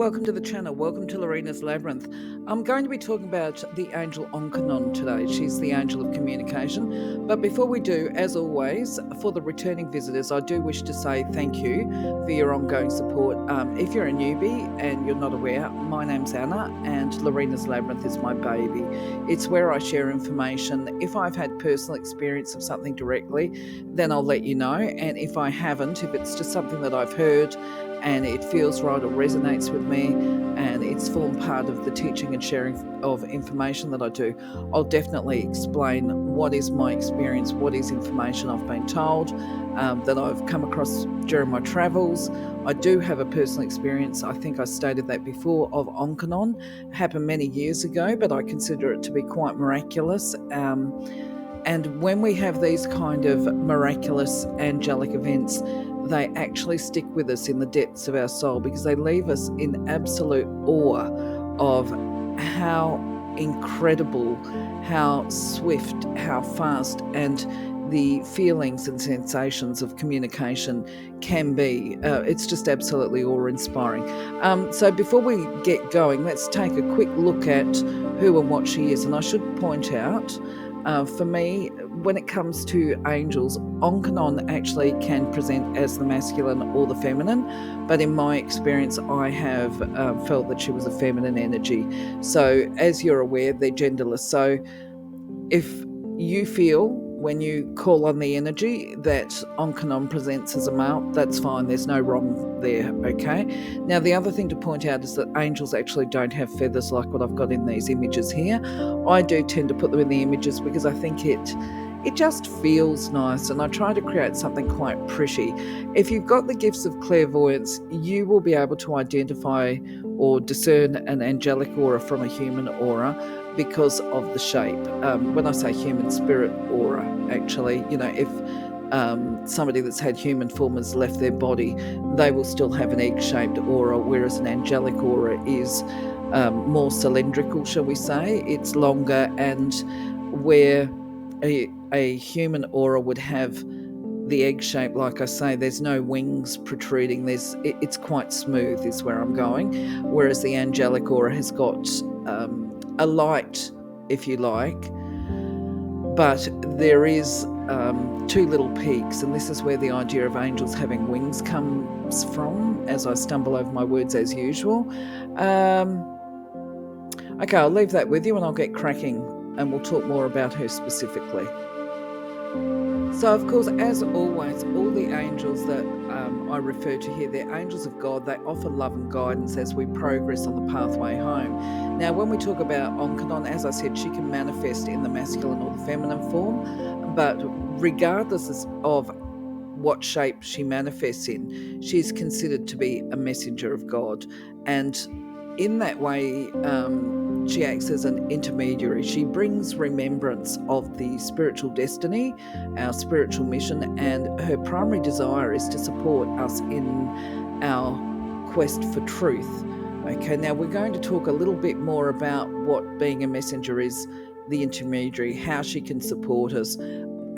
welcome to the channel. Welcome to Lorena's Labyrinth. I'm going to be talking about the angel Ongkanon today. She's the angel of communication. But before we do, as always, for the returning visitors, I do wish to say thank you for your ongoing support. If you're a newbie and you're not aware, my name's Anna and Lorena's Labyrinth is my baby. It's where I share information. If I've had personal experience of something directly, then I'll let you know. And if I haven't, if it's just something that I've heard and it feels right or resonates with me and it's formed part of the teaching and sharing of information that I do, I'll definitely explain what is my experience, what is information I've been told, that I've come across during my travels. I do have a personal experience, I think I stated that before, of Ongkanon. It happened many years ago, but I consider it to be quite miraculous. And when we have these kind of miraculous angelic events, they actually stick with us in the depths of our soul because they leave us in absolute awe of how incredible, how swift, how fast, and the feelings and sensations of communication can be. It's just absolutely awe-inspiring. So before we get going, let's take a quick look at who and what she is. And I should point out, for me, when it comes to angels, Ongkanon actually can present as the masculine or the feminine, but in my experience, I have felt that she was a feminine energy. So as you're aware, they're genderless. So if you feel when you call on the energy that Ongkanon presents as a male, that's fine. There's no wrong there, okay? Now, the other thing to point out is that angels actually don't have feathers like what I've got in these images here. I do tend to put them in the images because I think it just feels nice, and I try to create something quite pretty. If you've got the gifts of clairvoyance, you will be able to identify or discern an angelic aura from a human aura because of the shape. When I say human spirit aura, actually, if somebody that's had human form has left their body, they will still have an egg-shaped aura, whereas an angelic aura is more cylindrical, shall we say. It's longer, and where a human aura would have the egg shape, like I say, there's no wings protruding. It's quite smooth is where I'm going, whereas the angelic aura has got a light, if you like, but there is two little peaks, and this is where the idea of angels having wings comes from, as I stumble over my words as usual. Okay, I'll leave that with you and I'll get cracking and we'll talk more about her specifically. So, of course, as always, all the angels that I refer to here, they're angels of God. They offer love and guidance as we progress on the pathway home. Now, when we talk about Ongkanon, as I said, she can manifest in the masculine or the feminine form, but regardless of what shape she manifests in, she's considered to be a messenger of God. And in that way, she acts as an intermediary. She brings remembrance of the spiritual destiny, our spiritual mission, and her primary desire is to support us in our quest for truth. Okay, now we're going to talk a little bit more about what being a messenger is, the intermediary, how she can support us,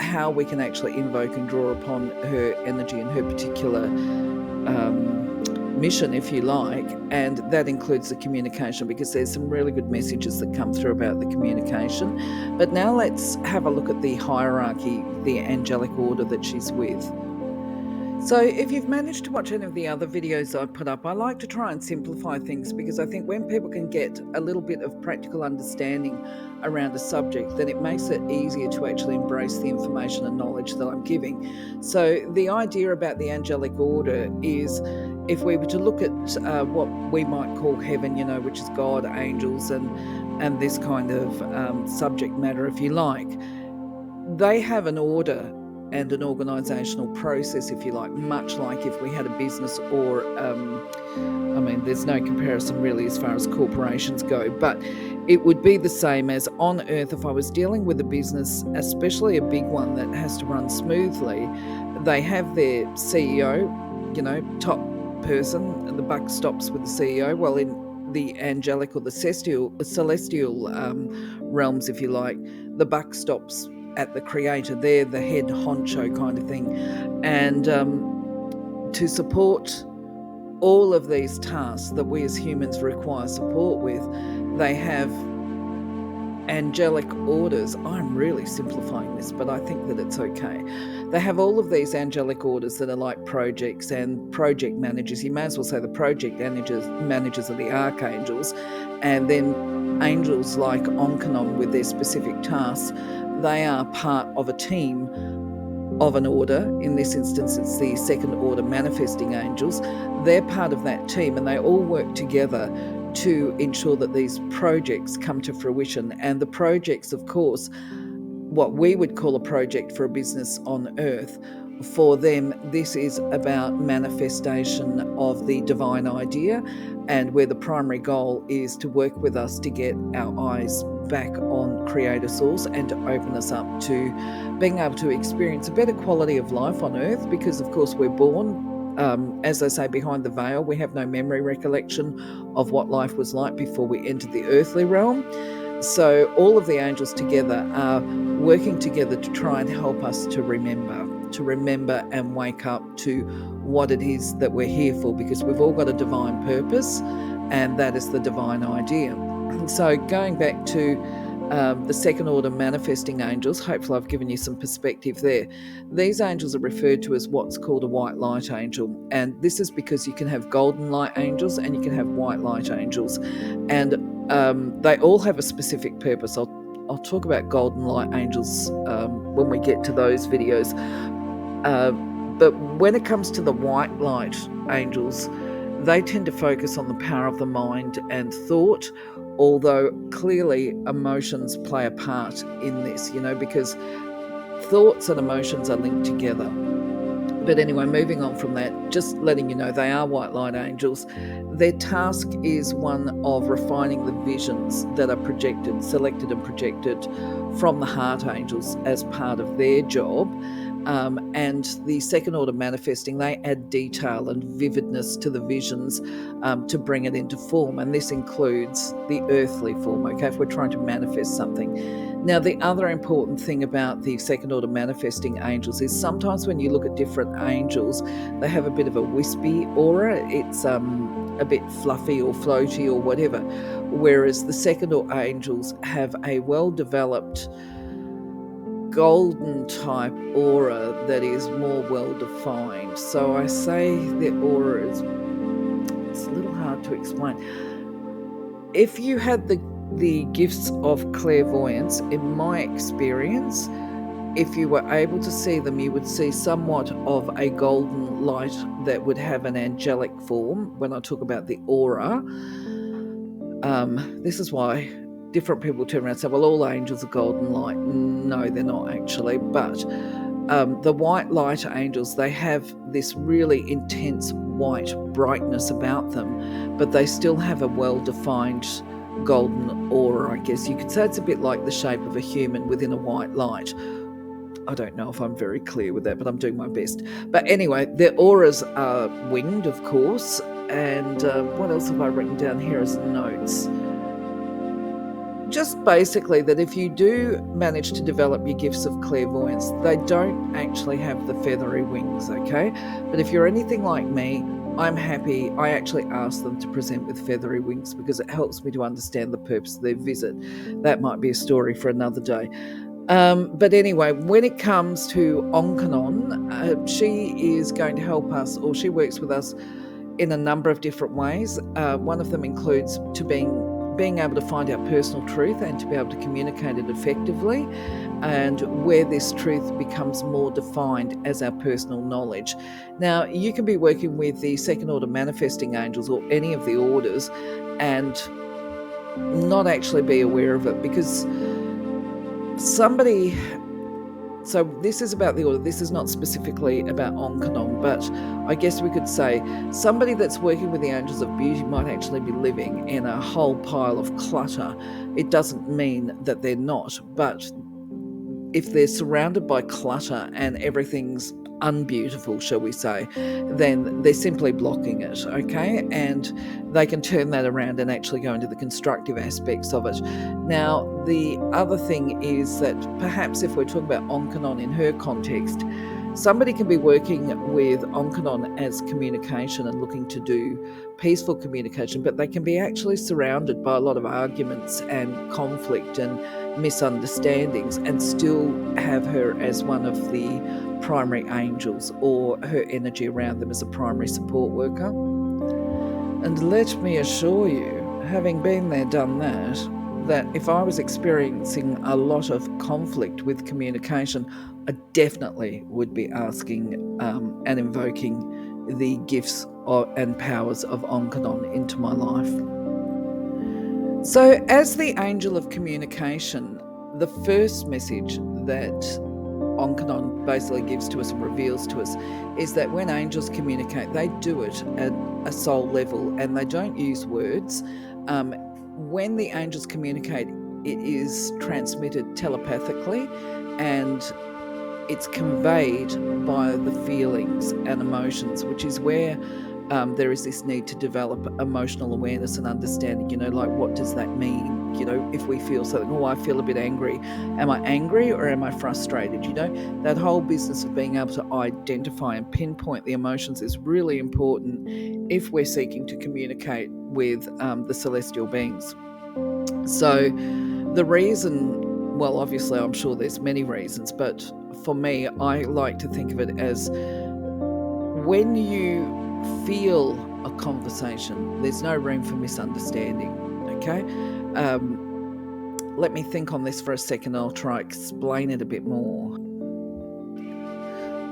how we can actually invoke and draw upon her energy and her particular mission, if you like, and that includes the communication, because there's some really good messages that come through about the communication. But now let's have a look at the hierarchy, the angelic order that she's with. So if you've managed to watch any of the other videos I've put up, I like to try and simplify things, because I think when people can get a little bit of practical understanding around a subject, then it makes it easier to actually embrace the information and knowledge that I'm giving. So the idea about the angelic order is, if we were to look at what we might call heaven, which is God, angels, and this kind of subject matter, if you like, they have an order and an organisational process, if you like, much like if we had a business or, there's no comparison really as far as corporations go, but it would be the same as on Earth. If I was dealing with a business, especially a big one that has to run smoothly, they have their CEO, top person, and the buck stops with the CEO. Well, in the angelic or the celestial realms, if you like, the buck stops at the creator. They're the head honcho kind of thing, and to support all of these tasks that we as humans require support with, they have angelic orders. I'm really simplifying this, but I think that it's okay. They have all of these angelic orders that are like projects and project managers. You may as well say the project managers are the archangels, and then angels like Ongkanon with their specific tasks, they are part of a team of an order. In this instance, it's the second order manifesting angels. They're part of that team, and they all work together to ensure that these projects come to fruition. And the projects, of course, what we would call a project for a business on earth, for them, this is about manifestation of the divine idea, and where the primary goal is to work with us to get our eyes back on Creator Source and to open us up to being able to experience a better quality of life on earth, because of course we're born, as I say, behind the veil. We have no memory recollection of what life was like before we entered the earthly realm. So all of the angels together are working together to try and help us to remember and wake up to what it is that we're here for, because we've all got a divine purpose, and that is the divine idea. So going back to the second order manifesting angels, hopefully I've given you some perspective there. These angels are referred to as what's called a white light angel, and this is because you can have golden light angels and you can have white light angels, and they all have a specific purpose. I'll talk about golden light angels when we get to those videos. But when it comes to the white light angels, they tend to focus on the power of the mind and thought, although clearly emotions play a part in this, because thoughts and emotions are linked together. But anyway, moving on from that, just letting you know they are white light angels. Their task is one of refining the visions that are selected and projected from the heart angels as part of their job. And the second order manifesting, they add detail and vividness to the visions to bring it into form. And this includes the earthly form, okay, if we're trying to manifest something. Now, the other important thing about the second order manifesting angels is sometimes when you look at different angels, they have a bit of a wispy aura. It's a bit fluffy or floaty or whatever, whereas the second order angels have a well-developed golden type aura that is more well-defined. So I say their aura is, it's a little hard to explain. If you had the gifts of clairvoyance, in my experience, if you were able to see them, you would see somewhat of a golden light that would have an angelic form. When I talk about the aura, this is why different people turn around and say, well, all angels are golden light. No, they're not actually. But the white light angels, they have this really intense white brightness about them, but they still have a well-defined golden aura, I guess. You could say it's a bit like the shape of a human within a white light. I don't know if I'm very clear with that, but I'm doing my best. But anyway, their auras are winged, of course. And what else have I written down here as notes? Just basically that if you do manage to develop your gifts of clairvoyance, they don't actually have the feathery wings, okay? But if you're anything like me, I'm happy. I actually ask them to present with feathery wings because it helps me to understand the purpose of their visit. That might be a story for another day. But anyway, when it comes to Ongkanon, she is going to help us, or she works with us in a number of different ways. One of them includes being able to find our personal truth and to be able to communicate it effectively, and where this truth becomes more defined as our personal knowledge. Now, you can be working with the second order manifesting angels or any of the orders and not actually be aware of it, because so this is about the order. This is not specifically about Ongkanon, but I guess we could say somebody that's working with the angels of beauty might actually be living in a whole pile of clutter. It doesn't mean that they're not, but if they're surrounded by clutter and everything's unbeautiful, shall we say, then they're simply blocking it, okay? And they can turn that around and actually go into the constructive aspects of it. Now, the other thing is that perhaps if we're talking about Ongkanon in her context, somebody can be working with Ongkanon as communication and looking to do peaceful communication, but they can be actually surrounded by a lot of arguments and conflict and misunderstandings and still have her as one of the primary angels or her energy around them as a primary support worker. And let me assure you, having been there, done that if I was experiencing a lot of conflict with communication, I definitely would be asking and invoking the gifts and powers of Ongkanon into my life. So, as the angel of communication, the first message that Ongkanon basically gives to us and reveals to us is that when angels communicate, they do it at a soul level and they don't use words. When the angels communicate, it is transmitted telepathically and it's conveyed by the feelings and emotions, which is where there is this need to develop emotional awareness and understanding, like what does that mean? If we feel something, I feel a bit angry. Am I angry or am I frustrated? That whole business of being able to identify and pinpoint the emotions is really important if we're seeking to communicate with the celestial beings. So the reason, well, obviously I'm sure there's many reasons, but for me, I like to think of it as when you feel a conversation, there's no room for misunderstanding, okay? Let me think on this for a second. I'll try to explain it a bit more.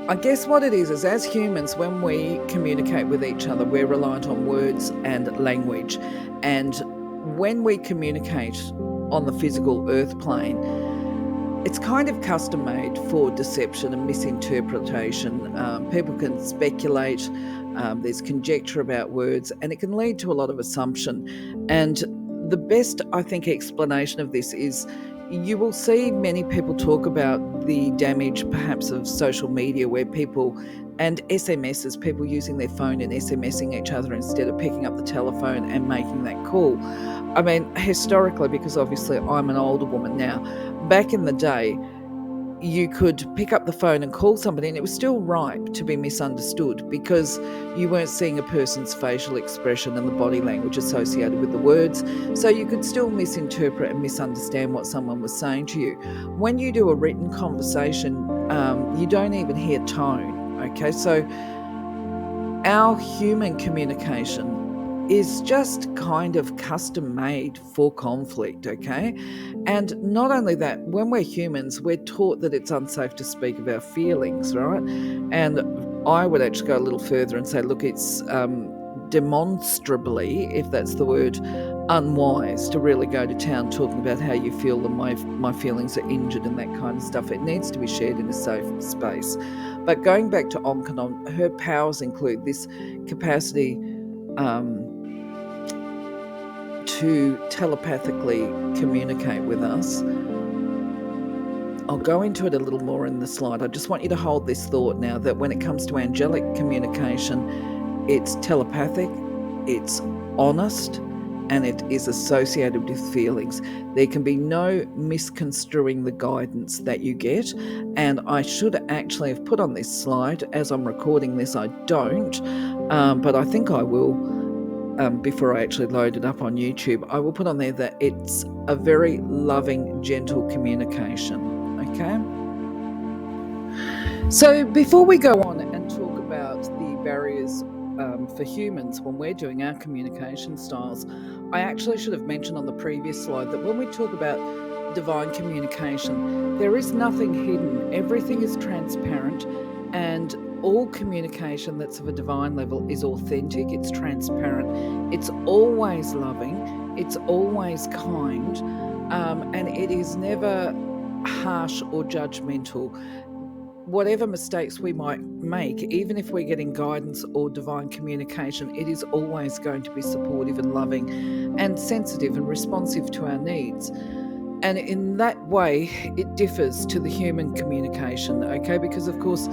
I guess what it is as humans, when we communicate with each other, we're reliant on words and language. And when we communicate on the physical earth plane, it's kind of custom made for deception and misinterpretation. People can speculate, there's conjecture about words, and it can lead to a lot of assumption. And the best, I think, explanation of this is you will see many people talk about the damage perhaps of social media where people, and SMSs, people using their phone and SMSing each other instead of picking up the telephone and making that call. I mean, historically, because obviously I'm an older woman now, back in the day, you could pick up the phone and call somebody and it was still ripe to be misunderstood because you weren't seeing a person's facial expression and the body language associated with the words. So you could still misinterpret and misunderstand what someone was saying to you. When you do a written conversation, you don't even hear tone, okay? So our human communication is just kind of custom made for conflict, okay? And not only that, when we're humans, we're taught that it's unsafe to speak of our feelings, right? And I would actually go a little further and say, look, it's demonstrably, if that's the word, unwise to really go to town talking about how you feel and my feelings are injured and that kind of stuff. It needs to be shared in a safe space. But going back to Ongkanon, her powers include this capacity to telepathically communicate with us. I'll go into it a little more in the slide. I just want you to hold this thought now that when it comes to angelic communication, it's telepathic, it's honest, and it is associated with feelings. There can be no misconstruing the guidance that you get. And I should actually have put on this slide, as I'm recording this, I don't, but I think I will. Before I actually load it up on YouTube, I will put on there that it's a very loving, gentle communication, okay? So before we go on and talk about the barriers for humans when we're doing our communication styles, I actually should have mentioned on the previous slide that when we talk about divine communication, there is nothing hidden. Everything is transparent, and all communication that's of a divine level is authentic, it's transparent, it's always loving, it's always kind, and it is never harsh or judgmental. Whatever mistakes we might make, even if we're getting guidance or divine communication, it is always going to be supportive and loving and sensitive and responsive to our needs. And in that way, it differs to the human communication, okay? Because, of course,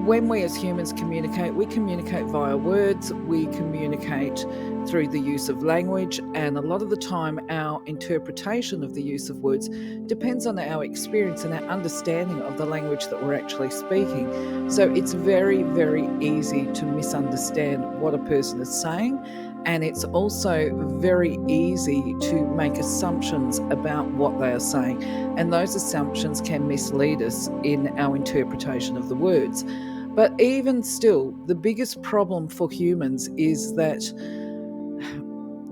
when we as humans communicate, we communicate via words, we communicate through the use of language, and a lot of the time our interpretation of the use of words depends on our experience and our understanding of the language that we're actually speaking. So it's very, very easy to misunderstand what a person is saying, and it's also very easy to make assumptions about what they are saying, and those assumptions can mislead us in our interpretation of the words. But even still, the biggest problem for humans is that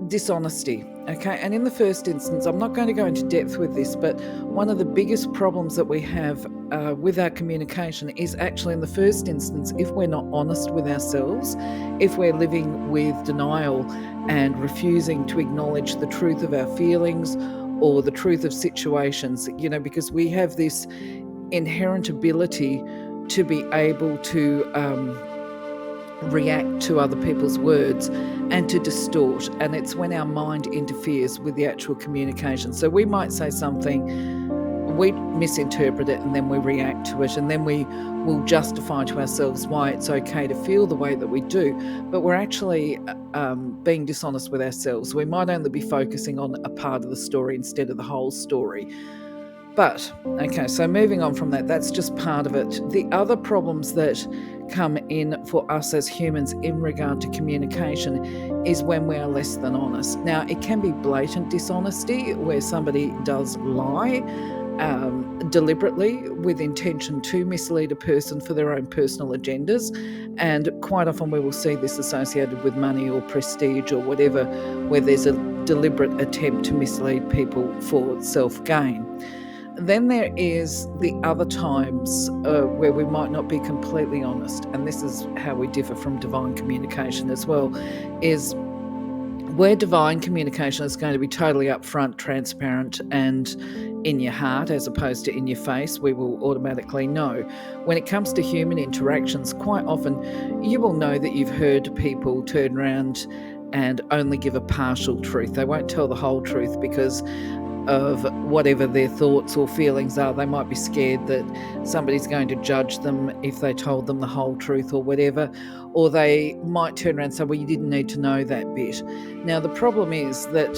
dishonesty. Okay, and in the first instance, I'm not going to go into depth with this, but one of the biggest problems that we have with our communication is actually, in the first instance, if we're not honest with ourselves, if we're living with denial and refusing to acknowledge the truth of our feelings or the truth of situations, because we have this inherent ability to be able to react to other people's words and to distort, and it's when our mind interferes with the actual communication. So we might say something, we misinterpret it, and then we react to it, and then we will justify to ourselves why it's okay to feel the way that we do, but we're actually being dishonest with ourselves. We might only be focusing on a part of the story instead of the whole story. But, okay, so moving on from that, that's just part of it. The other problems that come in for us as humans in regard to communication is when we are less than honest. Now, it can be blatant dishonesty where somebody does lie deliberately with intention to mislead a person for their own personal agendas. And quite often we will see this associated with money or prestige or whatever, where there's a deliberate attempt to mislead people for self-gain. Then there is the other times where we might not be completely honest, and this is how we differ from divine communication as well, is where divine communication is going to be totally upfront, transparent, and in your heart as opposed to in your face. We will automatically know. When it comes to human interactions, quite often you will know that you've heard people turn around and only give a partial truth. They won't tell the whole truth because of whatever their thoughts or feelings are. They might be scared that somebody's going to judge them if they told them the whole truth or whatever, or they might turn around and say, well, you didn't need to know that bit. Now, the problem is that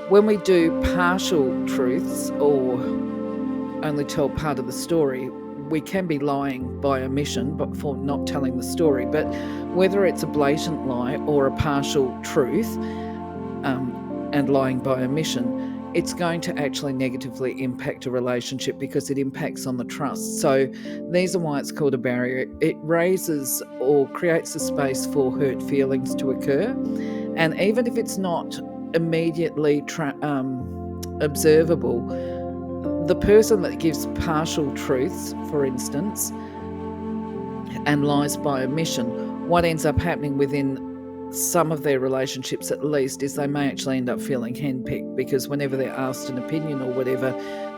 when we do partial truths or only tell part of the story, we can be lying by omission, but for not telling the story. But whether it's a blatant lie or a partial truth and lying by omission, it's going to actually negatively impact a relationship because it impacts on the trust. So these are why it's called a barrier. It raises or creates a space for hurt feelings to occur. And even if it's not immediately observable, the person that gives partial truths, for instance, and lies by omission, what ends up happening within some of their relationships at least is they may actually end up feeling handpicked, because whenever they're asked an opinion or whatever,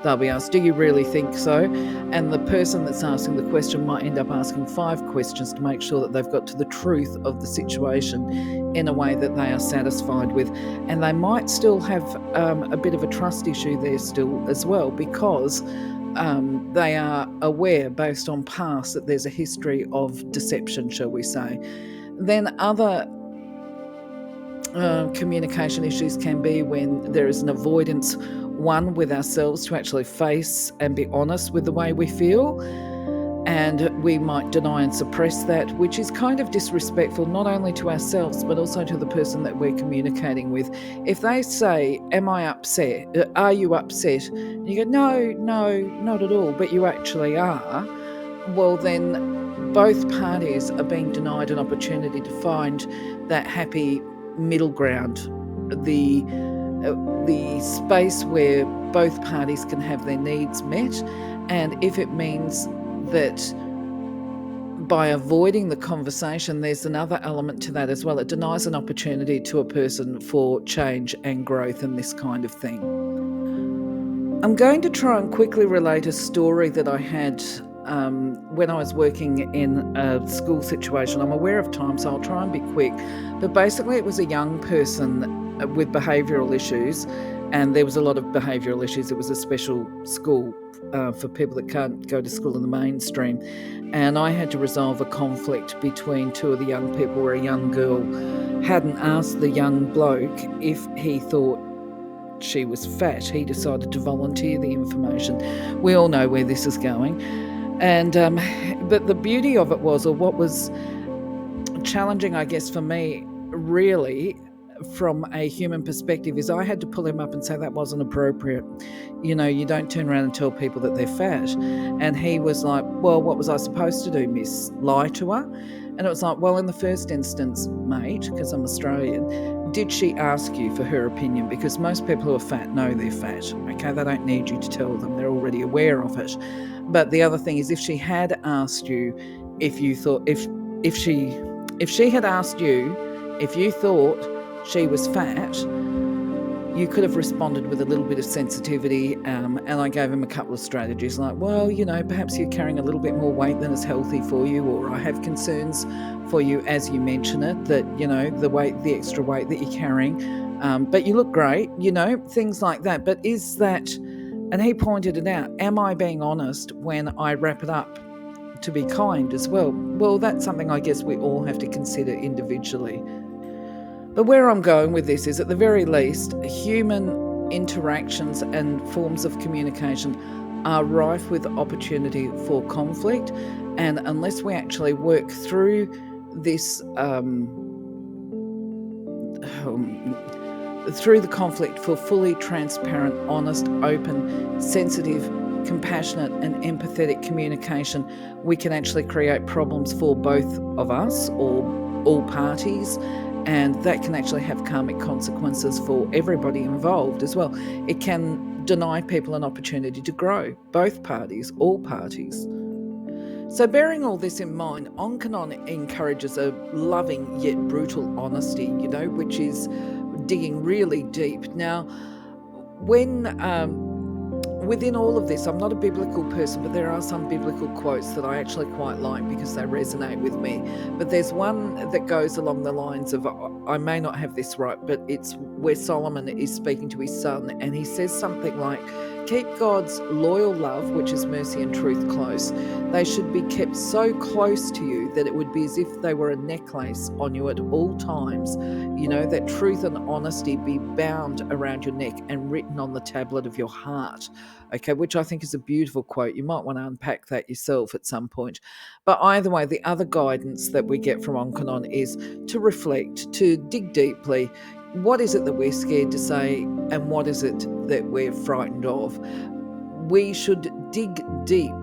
they'll be asked, do you really think so? And the person that's asking the question might end up asking 5 questions to make sure that they've got to the truth of the situation in a way that they are satisfied with. And they might still have a bit of a trust issue there still as well, because they are aware based on past that there's a history of deception, shall we say. Then other communication issues can be when there is an avoidance, one, with ourselves to actually face and be honest with the way we feel, and we might deny and suppress that, which is kind of disrespectful not only to ourselves but also to the person that we're communicating with. If they say, am I upset? Are you upset? And you go, no, not at all, but you actually are. Well, then both parties are being denied an opportunity to find that happy middle ground, the space where both parties can have their needs met. And if it means that by avoiding the conversation, there's another element to that as well. It denies an opportunity to a person for change and growth and this kind of thing. I'm going to try and quickly relate a story that I had when I was working in a school situation. I'm aware of time, so I'll try and be quick. But basically, it was a young person with behavioural issues, and there was a lot of behavioural issues. It was a special school for people that can't go to school in the mainstream. And I had to resolve a conflict between two of the young people where a young girl hadn't asked the young bloke if he thought she was fat. He decided to volunteer the information. We all know where this is going. And but the beauty of it was, or what was challenging, I guess, for me, really, from a human perspective, is I had to pull him up and say that wasn't appropriate. You know, you don't turn around and tell people that they're fat. And he was like, well, what was I supposed to do, miss? Lie to her? And it was like, well, in the first instance, mate, because I'm Australian, did she ask you for her opinion? Because most people who are fat know they're fat, okay? They don't need you to tell them. They're already aware of it. But the other thing is, if she had asked you if you thought, if she had asked you if you thought she was fat, you could have responded with a little bit of sensitivity, and I gave him a couple of strategies like, well, you know, perhaps you're carrying a little bit more weight than is healthy for you, or I have concerns for you as you mention it, that, you know, the extra weight that you're carrying, but you look great, you know, things like that. But is that, and he pointed it out, am I being honest when I wrap it up to be kind as well? Well, that's something I guess we all have to consider individually. But where I'm going with this is, at the very least, human interactions and forms of communication are rife with opportunity for conflict. And unless we actually work through this, through the conflict for fully transparent, honest, open, sensitive, compassionate and empathetic communication, we can actually create problems for both of us or all parties. And that can actually have karmic consequences for everybody involved as well. It can deny people an opportunity to grow, both parties, all parties. So bearing all this in mind, Ongkanon encourages a loving yet brutal honesty, you know, which is digging really deep. Now, when within all of this, I'm not a biblical person, but there are some biblical quotes that I actually quite like because they resonate with me. But there's one that goes along the lines of, I may not have this right, but it's where Solomon is speaking to his son, and he says something like, keep God's loyal love, which is mercy and truth, close. They should be kept so close to you that it would be as if they were a necklace on you at all times. You know, that truth and honesty be bound around your neck and written on the tablet of your heart. Okay, which I think is a beautiful quote. You might want to unpack that yourself at some point. But either way, the other guidance that we get from Ongkanon is to reflect, to dig deeply. What is it that we're scared to say, and what is it that we're frightened of? We should dig deep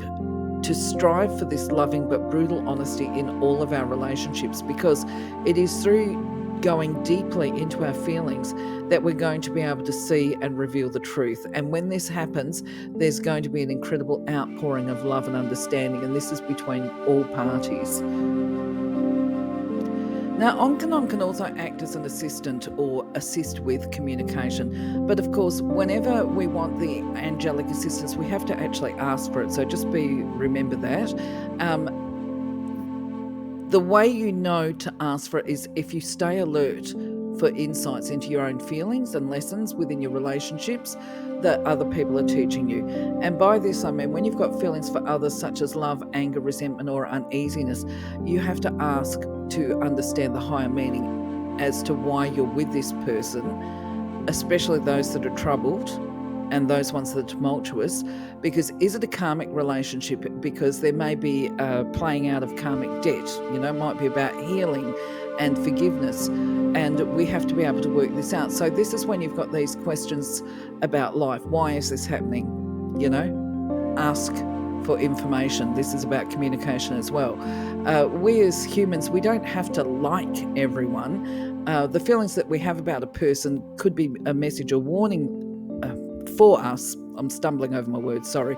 to strive for this loving but brutal honesty in all of our relationships, because it is through going deeply into our feelings that we're going to be able to see and reveal the truth. And when this happens, there's going to be an incredible outpouring of love and understanding, and this is between all parties. Now, Ongkanon can also act as an assistant or assist with communication. But of course, whenever we want the angelic assistance, we have to actually ask for it. So just remember that. The way you know to ask for it is if you stay alert for insights into your own feelings and lessons within your relationships that other people are teaching you. And by this, I mean, when you've got feelings for others such as love, anger, resentment, or uneasiness, you have to ask to understand the higher meaning as to why you're with this person, especially those that are troubled and those ones that are tumultuous. Because is it a karmic relationship? Because there may be playing out of karmic debt, you know, it might be about healing and forgiveness, and we have to be able to work this out. So this is when you've got these questions about life. Why is this happening? You know, ask for information. This is about communication as well. We as humans, we don't have to like everyone. The feelings that we have about a person could be a message or warning for us. I'm stumbling over my words, sorry.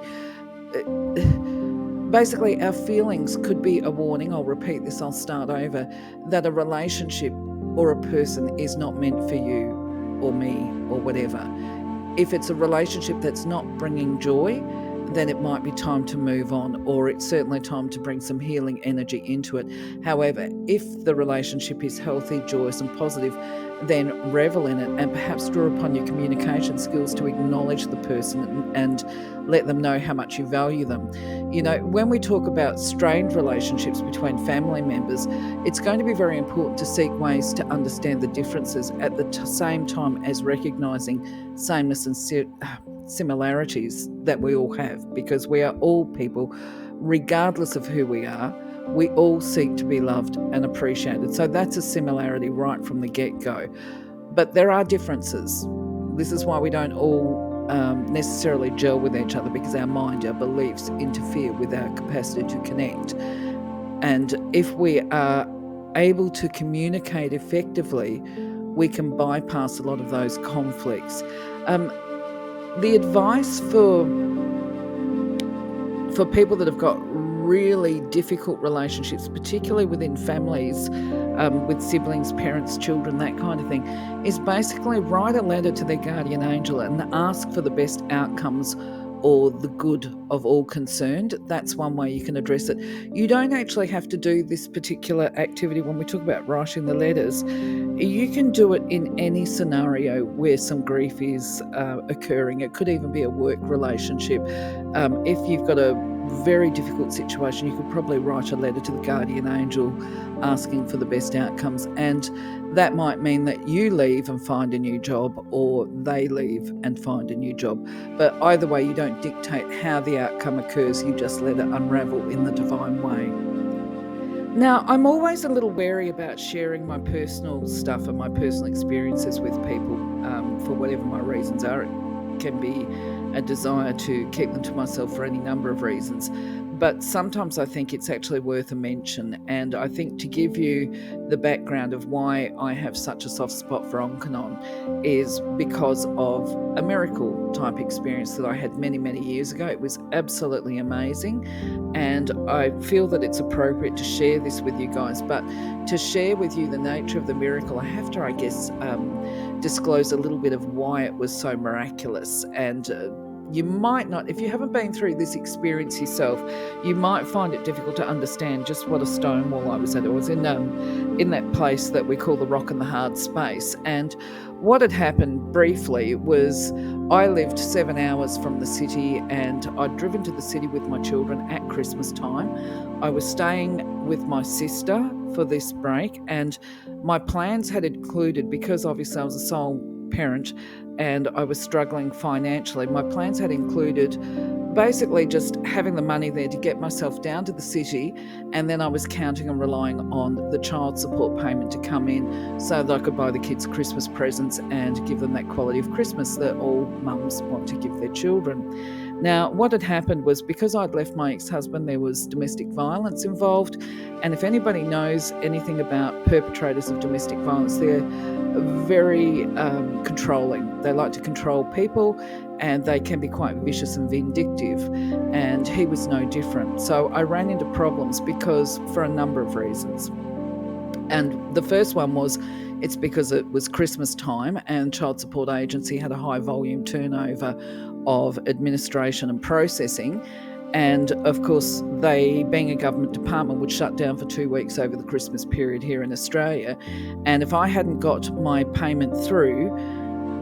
Basically, our feelings could be a warning, I'll repeat this, I'll start over, that a relationship or a person is not meant for you or me or whatever. If it's a relationship that's not bringing joy, then it might be time to move on, or it's certainly time to bring some healing energy into it. However, if the relationship is healthy, joyous, and positive, then revel in it and perhaps draw upon your communication skills to acknowledge the person and let them know how much you value them. You know, when we talk about strained relationships between family members, it's going to be very important to seek ways to understand the differences at the same time as recognizing sameness and similarities that we all have, because we are all people, regardless of who we are. We all seek to be loved and appreciated. So that's a similarity right from the get-go. But there are differences. This is why we don't all necessarily gel with each other, because our mind, our beliefs interfere with our capacity to connect. And if we are able to communicate effectively, we can bypass a lot of those conflicts. The advice for people that have got really difficult relationships, particularly within families, with siblings, parents, children, that kind of thing, is basically write a letter to their guardian angel and ask for the best outcomes or the good of all concerned. That's one way you can address it. You don't actually have to do this particular activity when we talk about writing the letters. You can do it in any scenario where some grief is occurring. It could even be a work relationship. If you've got a very difficult situation, you could probably write a letter to the guardian angel asking for the best outcomes, and that might mean that you leave and find a new job, or they leave and find a new job. But either way, you don't dictate how the outcome occurs, you just let it unravel in the divine way. Now, I'm always a little wary about sharing my personal stuff and my personal experiences with people, for whatever my reasons are. It can be a desire to keep them to myself for any number of reasons. But sometimes I think it's actually worth a mention. And I think to give you the background of why I have such a soft spot for Ongkanon is because of a miracle type experience that I had many, many years ago. It was absolutely amazing. And I feel that it's appropriate to share this with you guys. But to share with you the nature of the miracle, I have to, I guess, disclose a little bit of why it was so miraculous. And you might not, if you haven't been through this experience yourself, you might find it difficult to understand just what a stonewall I was at. I was in that place that we call the rock and the hard space. And what had happened briefly was I lived 7 hours from the city, and I'd driven to the city with my children at Christmas time. I was staying with my sister for this break, and my plans had included, because obviously I was a sole parent and I was struggling financially, my plans had included basically just having the money there to get myself down to the city, and then I was counting and relying on the child support payment to come in so that I could buy the kids Christmas presents and give them that quality of Christmas that all mums want to give their children. Now, what had happened was, because I'd left my ex-husband, there was domestic violence involved. And if anybody knows anything about perpetrators of domestic violence, they're very controlling. They like to control people, and they can be quite vicious and vindictive. And he was no different. So I ran into problems for a number of reasons. And the first one was, it's because it was Christmas time and Child Support Agency had a high volume turnover of administration and processing. And of course, they, being a government department, would shut down for 2 weeks over the Christmas period here in Australia. And if I hadn't got my payment through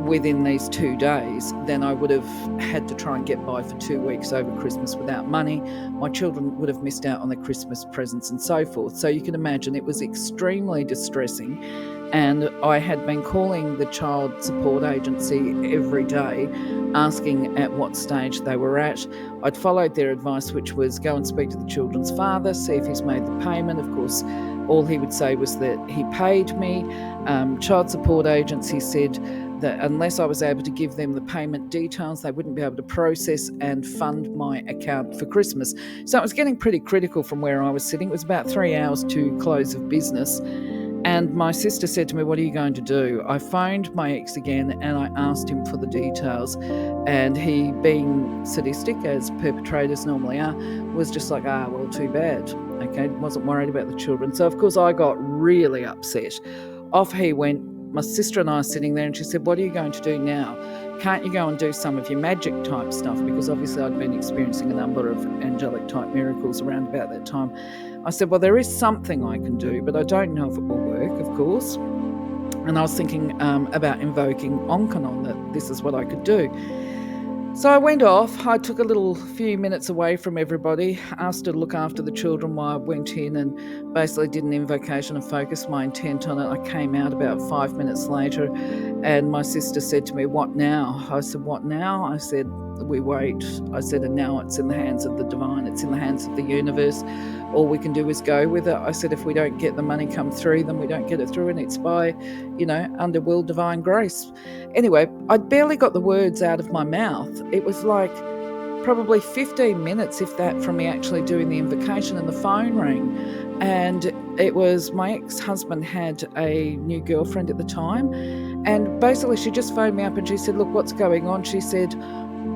within these 2 days, then I would have had to try and get by for 2 weeks over Christmas without money. My children would have missed out on their Christmas presents and so forth. So you can imagine it was extremely distressing. And I had been calling the Child Support Agency every day, asking at what stage they were at. I'd followed their advice, which was go and speak to the children's father, see if he's made the payment. Of course, all he would say was that he paid me. Child Support Agency said that unless I was able to give them the payment details, they wouldn't be able to process and fund my account for Christmas. So it was getting pretty critical from where I was sitting. It was about 3 hours to close of business. And my sister said to me, what are you going to do? I phoned my ex again and I asked him for the details. And he, being sadistic, as perpetrators normally are, was just like, well, too bad. Okay, wasn't worried about the children. So, of course, I got really upset. Off he went. My sister and I are sitting there, and she said, what are you going to do now? can't you go and do some of your magic type stuff? Because obviously I'd been experiencing a number of angelic type miracles around about that time. I said, well, there is something I can do, but I don't know if it will work, of course. And I was thinking about invoking Ongkanon, that this is what I could do. So I went off. I took a few minutes away from everybody, asked her to look after the children while I went in, and basically did an invocation and focused my intent on it. I came out about 5 minutes later, and my sister said to me, "What now?" I said, "What now?" I said, "We wait." I said, "And now it's in the hands of the divine. It's in the hands of the universe. All we can do is go with it." I said, "If we don't get the money come through, then we don't get it through, and it's by, under will, divine grace." Anyway, I'd barely got the words out of my mouth. It was like probably 15 minutes, if that, from me actually doing the invocation, and the phone rang. And it was my ex-husband had a new girlfriend at the time. And basically she just phoned me up and she said, "Look, what's going on?" She said,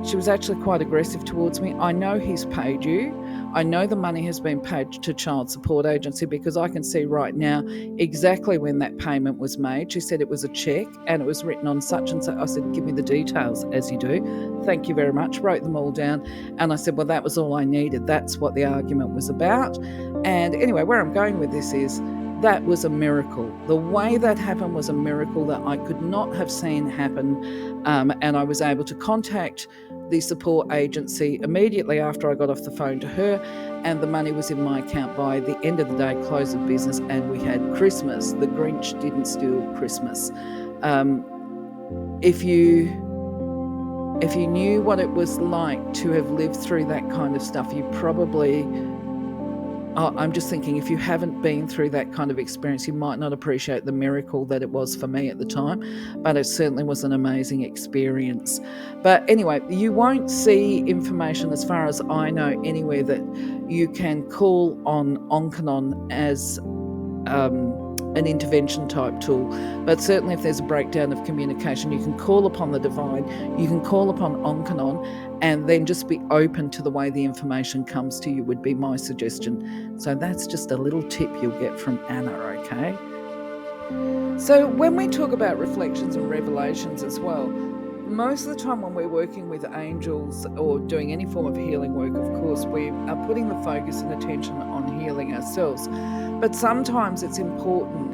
she was actually quite aggressive towards me. "I know he's paid you. I know the money has been paid to Child Support Agency because I can see right now exactly when that payment was made." She said it was a cheque and it was written on such and such. I said, "Give me the details," as you do. "Thank you very much." Wrote them all down. And I said, well, that was all I needed. That's what the argument was about. And anyway, where I'm going with this is, that was a miracle. The way that happened was a miracle that I could not have seen happen. And I was able to contact the support agency immediately after I got off the phone to her, and the money was in my account by the end of the day, close of business, and we had Christmas. The Grinch didn't steal Christmas. If you knew what it was like to have lived through that kind of stuff, you probably... I'm just thinking, if you haven't been through that kind of experience, you might not appreciate the miracle that it was for me at the time, but it certainly was an amazing experience. But anyway, you won't see information, as far as I know, anywhere that you can call on Ongkanon as an intervention type tool. But certainly if there's a breakdown of communication, you can call upon the divine, you can call upon Ongkanon, and then just be open to the way the information comes to you, would be my suggestion. So that's just a little tip you'll get from Anna, okay? So when we talk about reflections and revelations as well, most of the time when we're working with angels or doing any form of healing work, of course, we are putting the focus and attention on healing ourselves. But sometimes it's important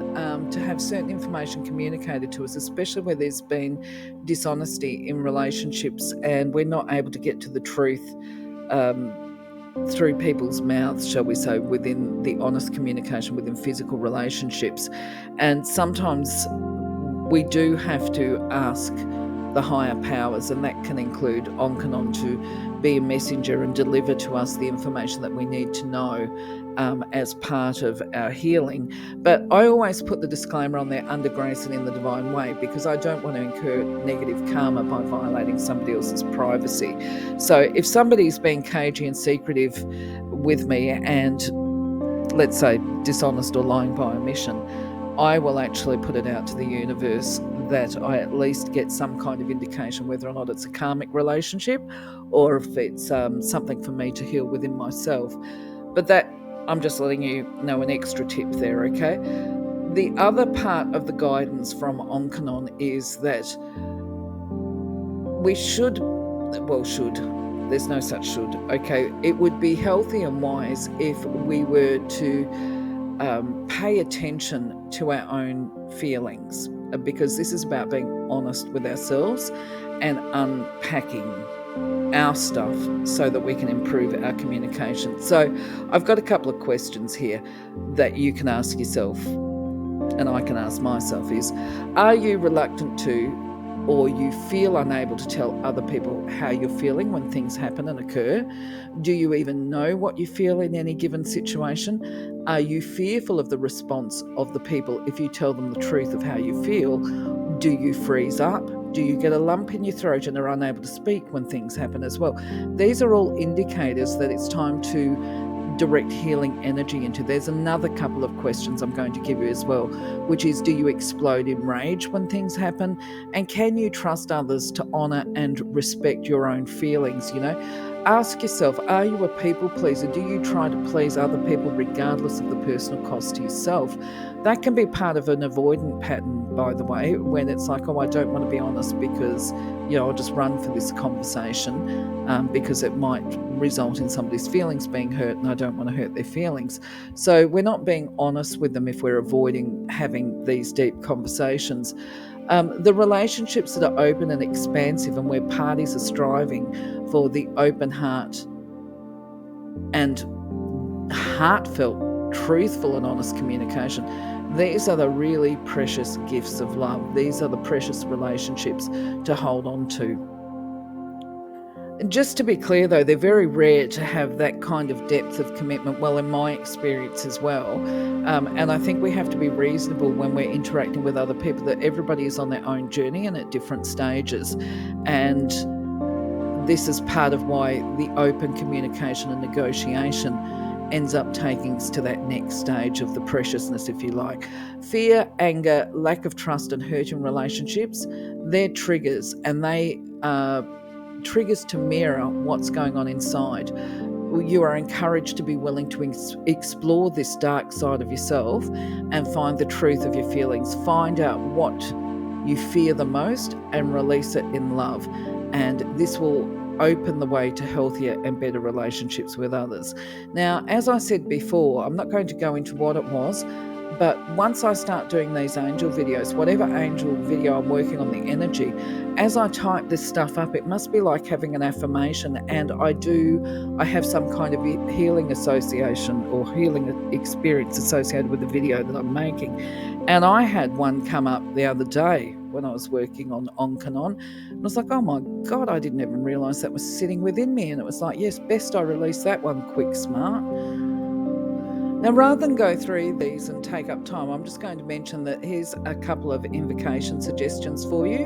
to have certain information communicated to us, especially where there's been dishonesty in relationships and we're not able to get to the truth through people's mouths, shall we say, within the honest communication within physical relationships. And sometimes we do have to ask the higher powers, and that can include Ongkanon to be a messenger and deliver to us the information that we need to know as part of our healing. But I always put the disclaimer on there, under grace and in the divine way, because I don't want to incur negative karma by violating somebody else's privacy. So if somebody's being cagey and secretive with me and, let's say, dishonest or lying by omission, I will actually put it out to the universe that I at least get some kind of indication whether or not it's a karmic relationship or if it's something for me to heal within myself. But that, I'm just letting you know, an extra tip there, okay? The other part of the guidance from Ongkanon is that we there's no such should, okay? It would be healthy and wise if we were to pay attention to our own feelings, because this is about being honest with ourselves and unpacking our stuff so that we can improve our communication. So I've got a couple of questions here that you can ask yourself and I can ask myself is, are you reluctant to, or you feel unable to tell other people how you're feeling when things happen and occur? Do you even know what you feel in any given situation? Are you fearful of the response of the people if you tell them the truth of how you feel? Do you freeze up? Do you get a lump in your throat and are unable to speak when things happen as well? These are all indicators that it's time to direct healing energy into. There's another couple of questions I'm going to give you as well, which is, do you explode in rage when things happen? And can you trust others to honour and respect your own feelings? ask yourself, are you a people pleaser? Do you try to please other people regardless of the personal cost to yourself? That can be part of an avoidant pattern, by the way, when it's like, oh, I don't want to be honest because, I'll just run for this conversation because it might result in somebody's feelings being hurt and I don't want to hurt their feelings. So we're not being honest with them if we're avoiding having these deep conversations. The relationships that are open and expansive and where parties are striving for the open heart and heartfelt, truthful and honest communication, these are the really precious gifts of love. These are the precious relationships to hold on to. Just to be clear, though, they're very rare to have that kind of depth of commitment, well, in my experience as well. And I think we have to be reasonable when we're interacting with other people, that everybody is on their own journey and at different stages. And this is part of why the open communication and negotiation ends up taking us to that next stage of the preciousness, if you like. Fear, anger, lack of trust and hurt in relationships, they're triggers, and they are triggers to mirror what's going on inside. You are encouraged to be willing to explore this dark side of yourself and find the truth of your feelings. Find out what you fear the most and release it in love. And this will open the way to healthier and better relationships with others. Now, as I said before, I'm not going to go into what it was, but once I start doing these angel videos, whatever angel video I'm working on, the energy, as I type this stuff up, it must be like having an affirmation. And I have some kind of healing association or healing experience associated with the video that I'm making. And I had one come up the other day when I was working on Ongkanon. And I was like, oh my God, I didn't even realize that was sitting within me. And it was like, yes, best I release that one quick, smart. Now, rather than go through these and take up time, I'm just going to mention that here's a couple of invocation suggestions for you.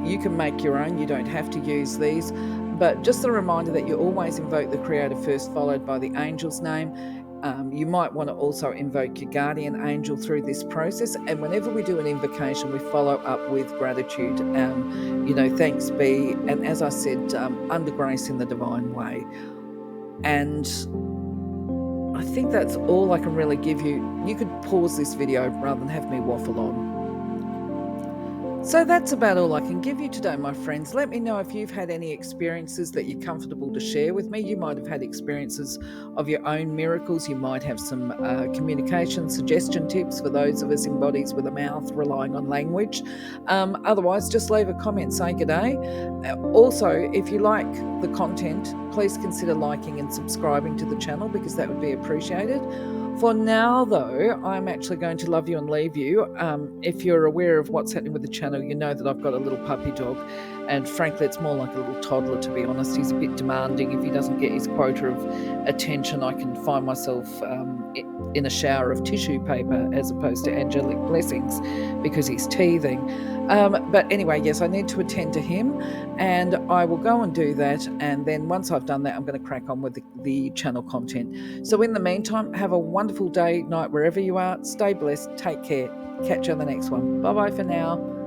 You can make your own, you don't have to use these, but just a reminder that you always invoke the Creator first, followed by the angel's name. You might want to also invoke your guardian angel through this process. And whenever we do an invocation, we follow up with gratitude, thanks be, and as I said, under grace in the divine way. And I think that's all I can really give you. You could pause this video rather than have me waffle on. So that's about all I can give you today, my friends. Let me know if you've had any experiences that you're comfortable to share with me. You might have had experiences of your own miracles. You might have some communication suggestion tips for those of us in bodies with a mouth relying on language. Otherwise, just leave a comment, say g'day. Also, if you like the content, please consider liking and subscribing to the channel, because that would be appreciated. For now, though, I'm actually going to love you and leave you. If you're aware of what's happening with the channel, you know that I've got a little puppy dog, and frankly, it's more like a little toddler, to be honest. He's a bit demanding. If he doesn't get his quota of attention, I can find myself in a shower of tissue paper as opposed to angelic blessings, because he's teething. But anyway, yes, I need to attend to him, and I will go and do that. And then once I've done that, I'm going to crack on with the channel content. So in the meantime, have a wonderful day, night, wherever you are. Stay blessed. Take care. Catch you on the next one. Bye-bye for now.